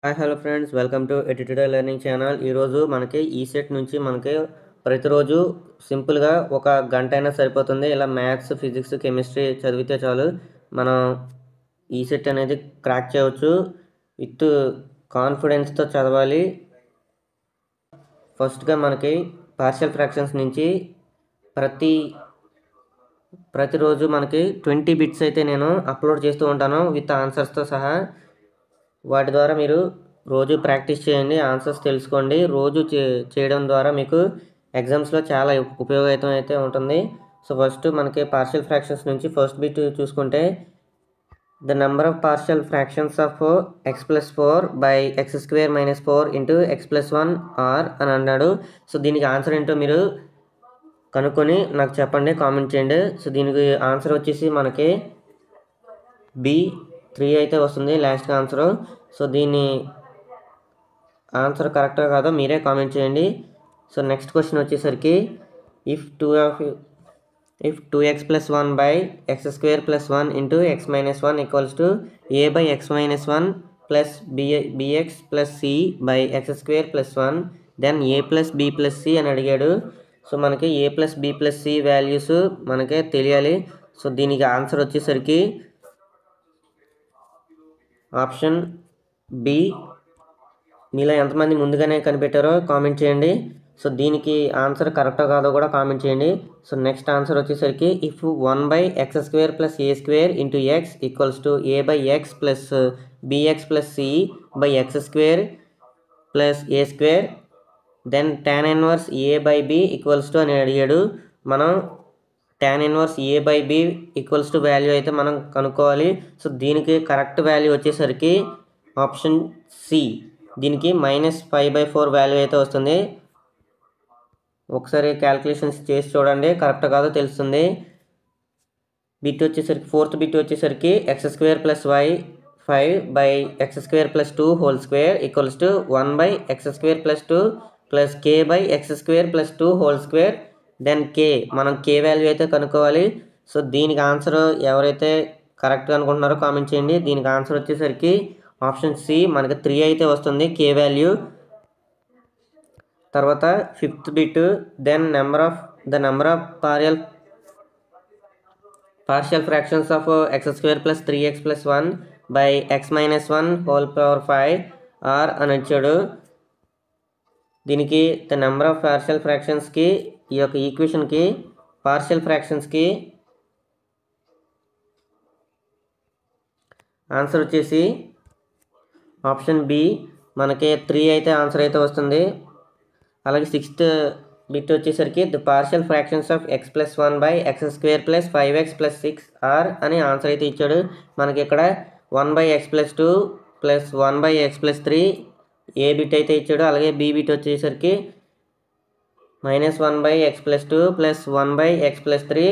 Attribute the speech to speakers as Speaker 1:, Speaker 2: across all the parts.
Speaker 1: Hi hello friends, welcome to edited learning channel. ఈరోజు మనకి ECET నుంచి మనకి ప్రతిరోజు సింపుల్గా ఒక గంట అయినా సరిపోతుంది. ఇలా మ్యాథ్స్, ఫిజిక్స్, కెమిస్ట్రీ చదివితే చాలు మనం ఈసెట్ అనేది క్రాక్ చేయవచ్చు. విత్ కాన్ఫిడెన్స్తో చదవాలి. ఫస్ట్గా మనకి పార్షియల్ ఫ్రాక్షన్స్ నుంచి ప్రతిరోజు మనకి 20 బిట్స్ అయితే నేను అప్లోడ్ చేస్తూ ఉంటాను విత్ ఆన్సర్స్తో సహా. వాటి ద్వారా మీరు రోజు ప్రాక్టీస్ చేయండి, ఆన్సర్స్ తెలుసుకోండి. రోజు చేయడం ద్వారా మీకు ఎగ్జామ్స్లో చాలా ఉపయోగం అయితే ఉంటుంది. సో ఫస్ట్ మనకి పార్షియల్ ఫ్రాక్షన్స్ నుంచి ఫస్ట్ బిట్ చూసుకుంటే, the number of partial fractions of x+4 by x² - 4 into x+1 are అని అన్నాడు. సో దీనికి ఆన్సర్ ఏంటో మీరు కనుక్కొని నాకు చెప్పండి, కామెంట్ చేయండి. సో దీనికి ఆన్సర్ వచ్చేసి మనకి B3 అయితే వస్తుంది లాస్ట్ ఆన్సరు. సో దీని ఆన్సర్ కరెక్టా కాదో మీరే కామెంట్ చేయండి. సో నెక్స్ట్ క్వశ్చన్ వచ్చేసరికి, if 2x+1 by x² + 1 into x - 1 equals to a by x - 1 plus bx plus c by x² + 1 then a plus b plus c అని అడిగాడు. So మనకి a plus b plus c values మనకే తెలియాలి. So దీనికి answer వచ్చేసరికి option B. మీలో ఎంతమంది ముందుగానే కనిపెట్టారో కామెంట్ చేయండి. సో దీనికి ఆన్సర్ కరెక్టో కాదో కూడా కామెంట్ చేయండి. సో నెక్స్ట్ ఆన్సర్ వచ్చేసరికి, if 1 by x² plus a² into x equals to a by x plus bx plus c by x² plus a² then tan inverse a by b equals to అని అడిగాడు. మనం tan inverse a by b equals to value అయితే మనం కనుక్కోవాలి. So దీనికి correct value వచ్చేసరికి option C. దీనికి -5/4 value అయితే వస్తుంది. ఒకసారి క్యాల్కులేషన్స్ చేసి చూడండి, కరెక్ట్ కాదో తెలుస్తుంది. బిట్ వచ్చేసరికి ఫోర్త్ బిట్ వచ్చేసరికి x² plus y 5 by x² plus 2 whole square equals to 1 by x² plus 2 plus k by x² plus 2 whole square then k. మనం k వాల్యూ అయితే కనుక్కోవాలి. సో దీనికి ఆన్సర్ ఎవరైతే కరెక్ట్గా అనుకుంటున్నారో కామెంట్ చేయండి. దీనికి ఆన్సర్ వచ్చేసరికి ఆప్షన్ సి, మనకి 3 అయితే వస్తుంది k వాల్యూ. తర్వాత fifth bit, then the number of partial fractions of x² plus 3x plus 1 by x - 1 whole power 5 are అని ఇచ్చాడు. దీనికి ద నెంబర్ ఆఫ్ పార్షియల్ ఫ్రాక్షన్స్కి, ఈ యొక్క ఈక్వేషన్కి పార్షియల్ ఫ్రాక్షన్స్కి ఆన్సర్ వచ్చేసి ఆప్షన్ బి, మనకి 3 అయితే ఆన్సర్ అయితే వస్తుంది. అలాగే సిక్స్త్ బిట్ వచ్చేసరికి, the partial fractions of x+1 by x² plus 5x plus 6 are అని ఆన్సర్ అయితే ఇచ్చాడు. మనకి ఇక్కడ 1 by x plus 2 plus 1 by x plus 3 A bit అయితే ఇచ్చాడు. అలాగే బి బిట్ వచ్చేసరికి -1 by x plus 2 plus 1 by x plus 3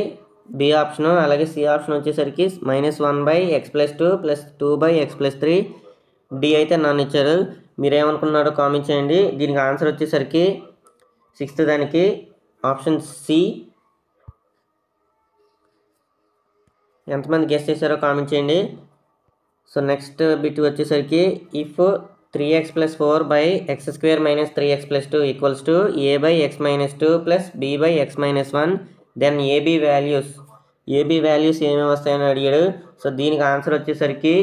Speaker 1: B option. అలాగే సి ఆప్షన్ వచ్చేసరికి -1 by x plus 2 plus 2 by x plus 3 D అయితే నన్ను ఇచ్చారు. మీరేమనుకున్నారో కామెంట్ చేయండి. దీనికి ఆన్సర్ వచ్చేసరికి సిక్స్త్ దానికి ఆప్షన్ సి. ఎంతమంది గెస్ చేశారో కామెంట్ చేయండి. సో నెక్స్ట్ బిట్ వచ్చేసరికి, if 3x plus 4 by x² minus 3x plus 2 equals to a by x minus 2 plus b by x minus 1 then A B values ఏమేమి వస్తాయని అడిగాడు. So దీనికి answer వచ్చేసరికి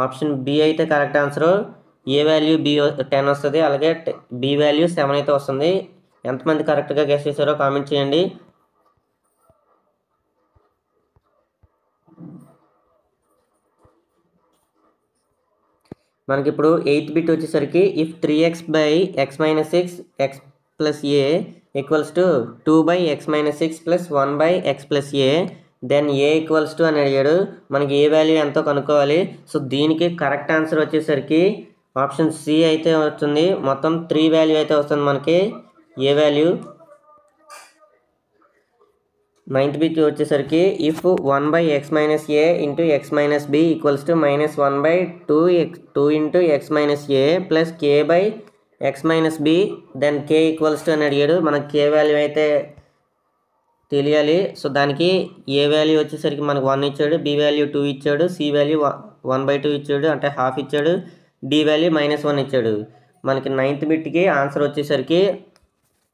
Speaker 1: option B అయితే correct answer. A value B 10 వస్తుంది, అలాగే B value 7 అయితే వస్తుంది. ఎంతమంది కరెక్ట్గా గెస్ చేశారో కామెంట్ చేయండి. మనకి ఇప్పుడు ఎయిత్ బిట్ వచ్చేసరికి, if 3x by x minus 6 x plus a equals to 2 by x minus 6 plus 1 by x plus a then A equals to అని అడిగాడు. మనకి ఏ వాల్యూ ఎంతో కనుక్కోవాలి. సో దీనికి కరెక్ట్ ఆన్సర్ వచ్చేసరికి ఆప్షన్ సి అయితే వస్తుంది. మొత్తం 3 వాల్యూ అయితే వస్తుంది మనకి ఏ వాల్యూ. నైన్త్ బిట్ వచ్చేసరికి, if 1 by x minus a into x minus b equals to -1 by 2 into x minus a plus k by x minus b then k equals to అని అడిగాడు. మనకి k value అయితే తెలియాలి. So దానికి ఏ value వచ్చేసరికి మనకు 1 ఇచ్చాడు, బి వాల్యూ 2 ఇచ్చాడు, సి వాల్యూ 1/2 ఇచ్చాడు, అంటే హాఫ్ ఇచ్చాడు. డి వాల్యూ -1 ఇచ్చాడు. మనకి 9th బిట్కి ఆన్సర్ వచ్చేసరికి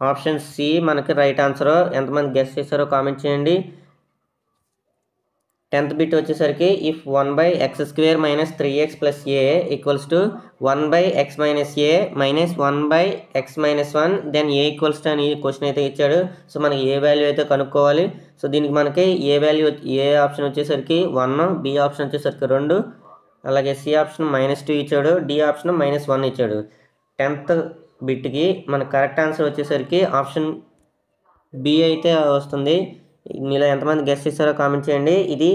Speaker 1: ఆప్షన్ సి మనకి రైట్ ఆన్సర్. ఎంతమంది గెస్ చేశారో కామెంట్ చేయండి. 10th బిట్ వచ్చేసరికి if 1/(x² - 3x + a) = 1/(x - a) - 1/(x - 1) then a equals to అని క్వశ్చన్ అయితే ఇచ్చాడు. సో మనకి ఏ వాల్యూ అయితే కనుక్కోవాలి. సో దీనికి మనకి ఏ వాల్యూ ఏ ఆప్షన్ వచ్చేసరికి 1, బి ఆప్షన్ వచ్చేసరికి 2, అలాగే సి ఆప్షన్ -2 ఇచ్చాడు, డి ఆప్షన్ -1 ఇచ్చాడు. 10th బిట్కి మన కరెక్ట్ ఆన్సర్ వచ్చేసరికి ఆప్షన్ బి అయితే వస్తుంది. మీలో ఎంతమంది గెస్ చేస్తారో కామెంట్ చేయండి. ఇది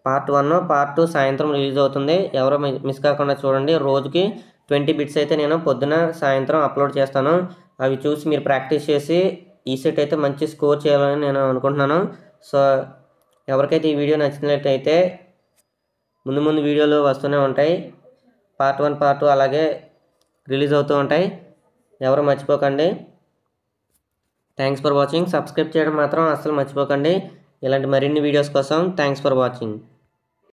Speaker 1: పార్ట్ 1, పార్ట్ 2 సాయంత్రం రిలీజ్ అవుతుంది. ఎవరో మిస్ కాకుండా చూడండి. రోజుకి 20 బిట్స్ అయితే నేను పొద్దున సాయంత్రం అప్లోడ్ చేస్తాను. అవి చూసి మీరు ప్రాక్టీస్ చేసి ఈ సెట్ అయితే మంచి స్కోర్ చేయాలని నేను అనుకుంటున్నాను. సో ఎవరికైతే ఈ వీడియో నచ్చినట్లయితే ముందు వీడియోలు వస్తూనే ఉంటాయి. పార్ట్ 1, పార్ట్ 2 అలాగే రిలీజ్ అవుతూ ఉంటాయి. ఎవరు మర్చిపోకండి. Thanks for watching. సబ్స్క్రైబ్ చేయడం మాత్రం అస్సలు మర్చిపోకండి. ఇలాంటి మరిన్ని వీడియోస్ కోసం థ్యాంక్స్ ఫర్ వాచింగ్.